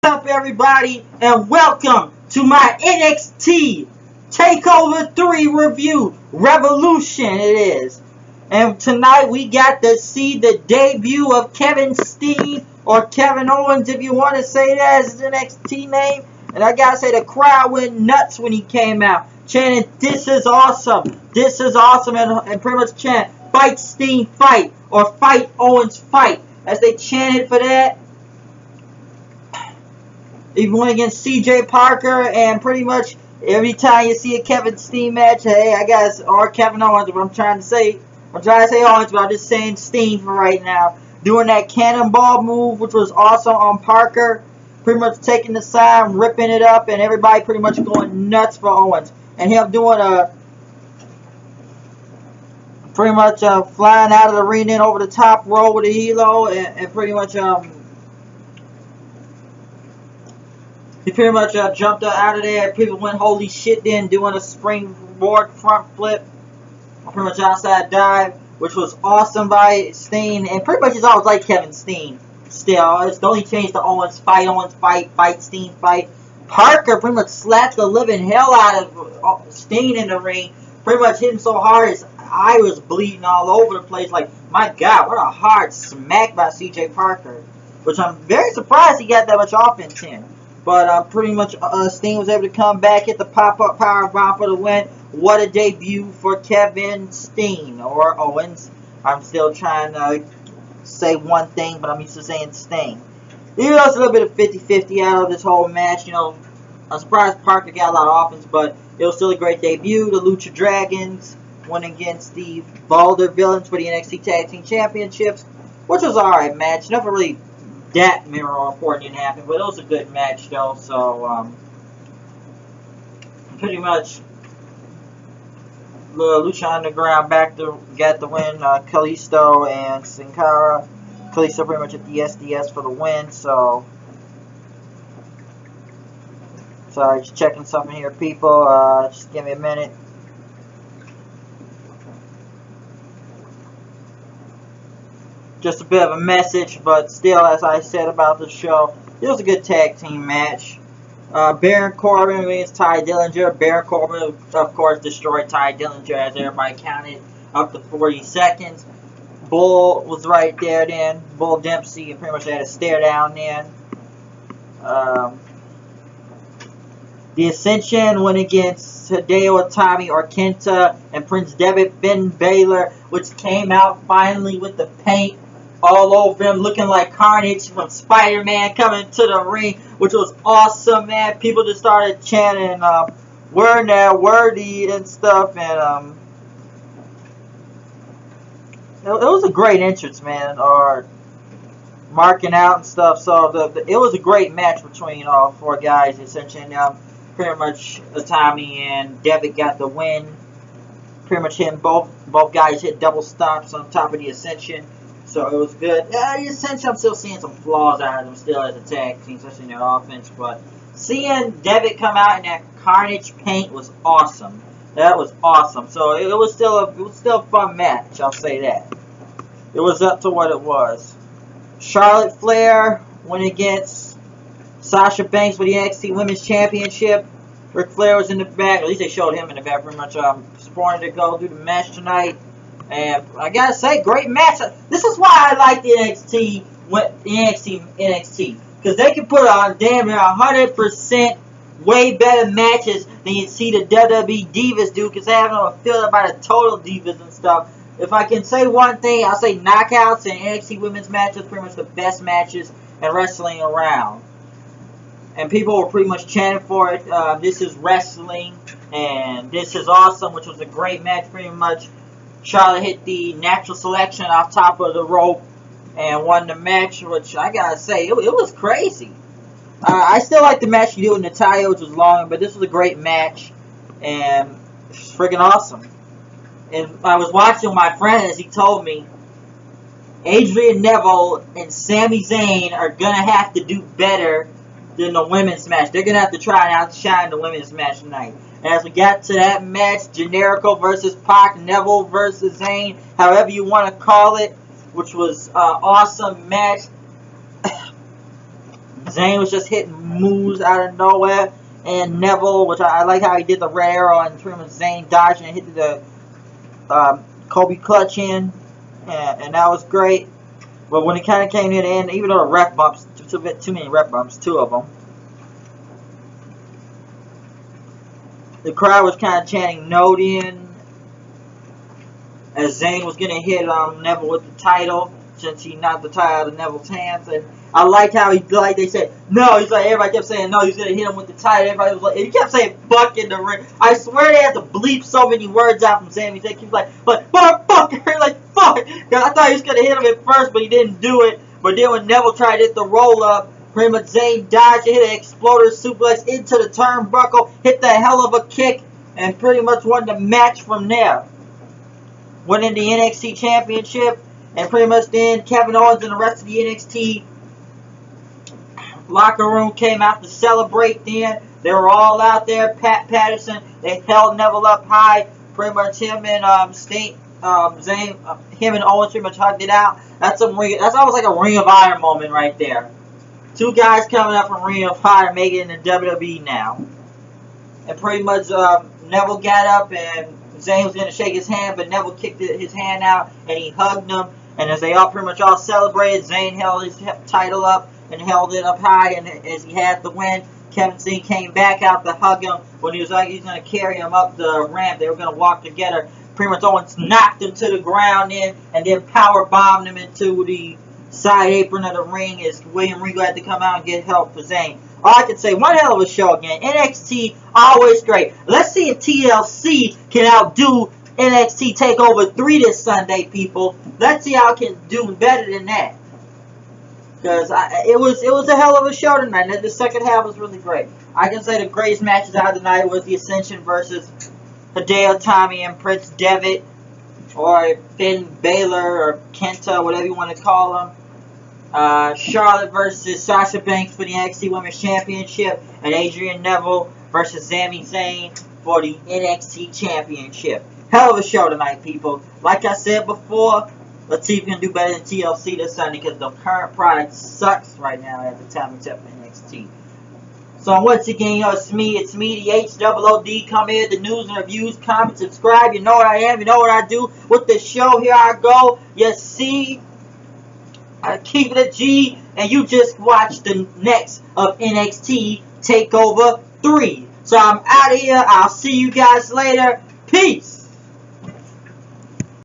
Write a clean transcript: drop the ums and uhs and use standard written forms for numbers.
What's up, everybody, and welcome to my NXT Takeover 3 review. Revolution it is. And tonight we got to see the debut of Steen, or Kevin Owens if you want to say that as his NXT name. And I gotta say, the crowd went nuts when he came out, chanting, "This is awesome, this is awesome," and pretty much chant, "Fight Steen, fight," or "Fight Owens, fight," as they chanted for that. He went against CJ Parker, and pretty much every time you see a Kevin Steen match, hey, I guess, or Kevin Owens, but I'm trying to say Owens, but I'm just saying Steen for right now. Doing that cannonball move, which was awesome on Parker. Pretty much taking the sign, ripping it up, and everybody pretty much going nuts for Owens. And him doing pretty much flying out of the arena and over the top row with a helo, and pretty much he pretty much jumped out of there. People went holy shit then, doing a springboard front flip, pretty much outside dive, which was awesome by Steen. And pretty much he's always like Kevin Steen. Still, it's the only change to Owens fight, Steen fight. Parker pretty much slapped the living hell out of Steen in the ring. Pretty much hit him so hard his eye was bleeding all over the place. Like, my God, what a hard smack by CJ Parker. Which I'm very surprised he got that much offense in. But pretty much Steen was able to come back, hit the pop-up powerbomb for the win. What a debut for Kevin Steen, or Owens. I'm still trying to say one thing, but I'm used to saying Steen. Even though it's a little bit of 50-50 out of this whole match, you know, I'm surprised Parker got a lot of offense, but it was still a great debut. The Lucha Dragons went against the Boulder Villains for the NXT Tag Team Championships, which was an alright match. Nothing really that memorable important didn't happen, but it was a good match though. So pretty much Lucha Underground got the win. Kalisto and Sin Cara. Kalisto pretty much at the SDS for the win. So sorry, just checking something here, people. Just give me a minute. Just a bit of a message, but still, as I said about the show, it was a good tag team match. Baron Corbin against Ty Dillinger. Baron Corbin, of course, destroyed Ty Dillinger as everybody counted up to 40 seconds. Bull was right there then. Bull Dempsey pretty much had a stare down then. The Ascension went against Hideo Itami or Kenta and Prince Devitt Finn Balor, which came out finally with the paint all over him, looking like Carnage from Spider-Man coming to the ring, which was awesome, man. People just started chanting, "We're now worthy" and stuff, and it was a great entrance, man, or marking out and stuff. So it was a great match between all four guys. Essentially, pretty much Itami and Devitt got the win. Pretty much both guys hit double stomps on top of the Ascension. So it was good. The Ascension, I'm still seeing some flaws out of them still as a tag team, especially in their offense. But seeing Devitt come out in that Carnage paint was awesome. That was awesome. So it was still a fun match. I'll say that. It was up to what it was. Charlotte Flair went against Sasha Banks for the NXT Women's Championship. Ric Flair was in the back. At least they showed him in the back. Pretty much supporting to go through the match tonight. And I gotta say, great match. This is why I like the NXT. Because they can put on damn near 100% way better matches than you see the WWE Divas do. Because they have no feel about the total Divas and stuff. If I can say one thing, I'll say knockouts and NXT women's matches are pretty much the best matches in wrestling around. And people were pretty much chanting for it. This is wrestling, and this is awesome, which was a great match. Pretty much, Charlotte hit the natural selection off top of the rope and won the match, which I gotta say, it was crazy. I still like the match you did with Natalya, which was long, but this was a great match, and it was freaking awesome. And I was watching my friend as he told me, Adrian Neville and Sami Zayn are gonna have to do better than the women's match. They're going to have to try and outshine the women's match tonight. And as we got to that match, Generico versus Pac, Neville versus Zayn, however you want to call it, which was an awesome match. Zayn was just hitting moves out of nowhere. And Neville, which I like how he did the red arrow and pretty much Zayn dodging and hit the Kobe clutch in. And that was great. But when it kind of came near the end, even though the ref bumps, too many ref bumps, 2 of them. The crowd was kind of chanting "No" in as Zayn was going to hit Neville with the title since he knocked the title out of Neville's hands. And I liked how they said no. He's like, everybody kept saying no. He's going to hit him with the title. Everybody was like, and he kept saying "fuck" in the ring. I swear they had to bleep so many words out from Sami. He was like, but motherfucker, like fuck. I thought he was going to hit him at first, but he didn't do it. But then when Neville tried to hit the roll up, pretty much Zayn dodged it, hit an exploder suplex into the turnbuckle, hit the hell of a kick, and pretty much won the match from there. Winning the NXT Championship, and pretty much then Kevin Owens and the rest of the NXT locker room came out to celebrate then. They were all out there. Pat Patterson, they held Neville up high. Pretty much him and Steen, Zayn, him and Owens pretty much hugged it out. That's almost like a Ring of Honor moment right there. 2 guys coming up from Ring of Honor making it in the WWE now. And pretty much Neville got up and Zayn was going to shake his hand, but Neville kicked his hand out and he hugged him. And as they all pretty much all celebrated, Zayn held his title up and held it up high. And as he had the win, Kevin Steen came back out to hug him when he was like he's going to carry him up the ramp. They were going to walk together. Pretty much Owens knocked him to the ground in and then power bombed him into the side apron of the ring as William Regal had to come out and get help for Zayn. All I can say, one hell of a show again. NXT, always great. Let's see if TLC can outdo NXT Takeover 3 this Sunday, people. Let's see how it can do better than that. Because it was a hell of a show tonight. The second half was really great. I can say the greatest matches out of the night was the Ascension versus Hideo Itami and Prince Devitt, or Finn Balor, or Kenta, whatever you want to call him. Charlotte versus Sasha Banks for the NXT Women's Championship, and Adrian Neville versus Sami Zayn for the NXT Championship. Hell of a show tonight, people. Like I said before, let's see if we can do better than TLC this Sunday, because the current product sucks right now at the time, except for NXT. So once again, it's me, the HOOD. Come here, the news and reviews, comment, subscribe. You know what I am, you know what I do. With this show, here I go. You see, I keep it a G, and you just watched the next of NXT Takeover 3. So I'm out of here. I'll see you guys later. Peace.